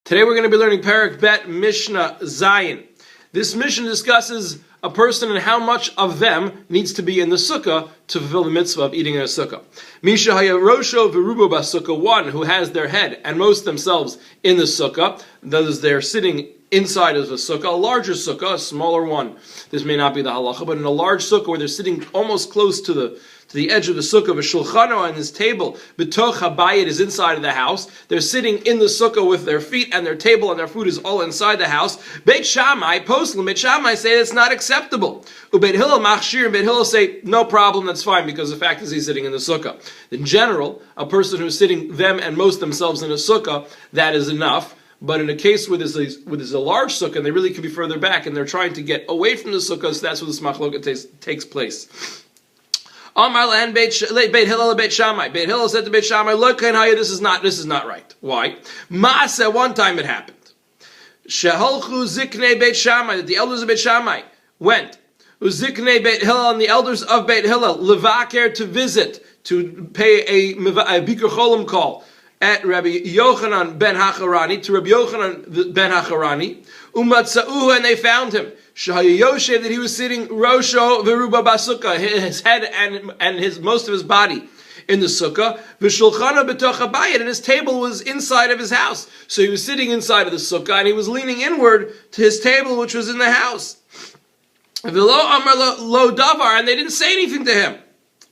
Today we're going to be learning Parak Bet Mishna Zayin. This Mishnah discusses a person and how much of them needs to be in the sukkah to fulfill the mitzvah of eating in a sukkah. Misha haya rosho v'rubo basukkah, one who has their head and most themselves in the sukkah, those they're sitting inside of a sukkah, a larger sukkah, a smaller one. This may not be the halacha, but in a large sukkah where they're sitting almost close to the edge of the sukkah, v'shulchano, and his table, b'toch habayit, is inside of the house. They're sitting in the sukkah with their feet, and their table and their food is all inside the house. Beit Shammai, Beit Shammai say that's not acceptable. Beit Hillel machshir, and Beit Hillel say no problem, that's fine, because the fact is he's sitting in the sukkah. In general, a person who's sitting them and most themselves in a sukkah, that is enough. But in a case where there's a large sukkah, and they really could be further back, and they're trying to get away from the sukkah, so that's where this machloket takes place. Amar Lan Beit Hillel Beit Shammai. Beit Hillel said to Beit Shammai, "Look, this is not right. Why? Maaseh, one time it happened. Sheholchu ziknei Beit Shammai, that the elders of Beit Shammai went. Uziknei Beit Hillel, and the elders of Beit Hillel, levaker, to visit, to pay a bikur cholim call at Rabbi Yochanan ben Hacharani, to Rabbi Yochanan ben Hacharani, umatzauhu, and they found him. Shahayoshev, that he was sitting rosho v'ruba basukkah, his head and his most of his body in the sukkah. V'shulchana b'toch habayit, and his table was inside of his house. So he was sitting inside of the sukkah, and he was leaning inward to his table, which was in the house. V'lo amar lo davar, and they didn't say anything to him.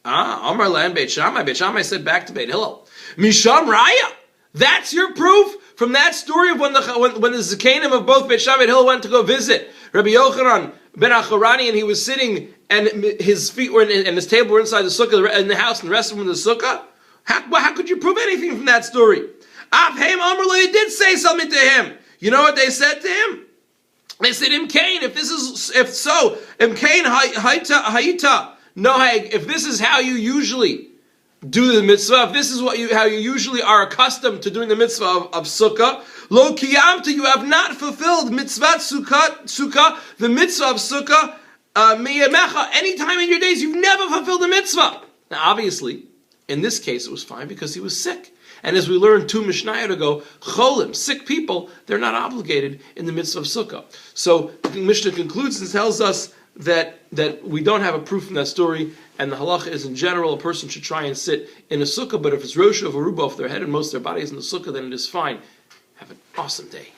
Amar lan Beit Shammai. Beit Shammai said back to Beit Hillel, Misham Raya, that's your proof from that story of when the Zekanim of both Beit Shammai and Hillel went to go visit Rabbi Yochanan ben Hacharani, and he was sitting, and his feet were and his table were inside the sukkah in the house, and the rest of them in the sukkah. How could you prove anything from that story? Afheim Amrlo, they did say something to him. You know what they said to him? They said, Imkain, if so, Imkain hayita. No, if this is how you usually do the mitzvah, if this is how you usually are accustomed to doing the mitzvah of sukkah, lo kiyamta, you have not fulfilled mitzvah sukkah, the mitzvah of sukkah, miyamecha, any time in your days, you've never fulfilled the mitzvah. Now, obviously, in this case, it was fine because he was sick. And as we learned 2 Mishnayot ago, cholim, sick people, they're not obligated in the mitzvah of sukkah. So the Mishnah concludes and tells us that we don't have a proof from that story, and the halacha is in general a person should try and sit in a sukkah, but if it's rosha of a ruba, if their head and most of their body is in the sukkah, then it is fine. Have an awesome day.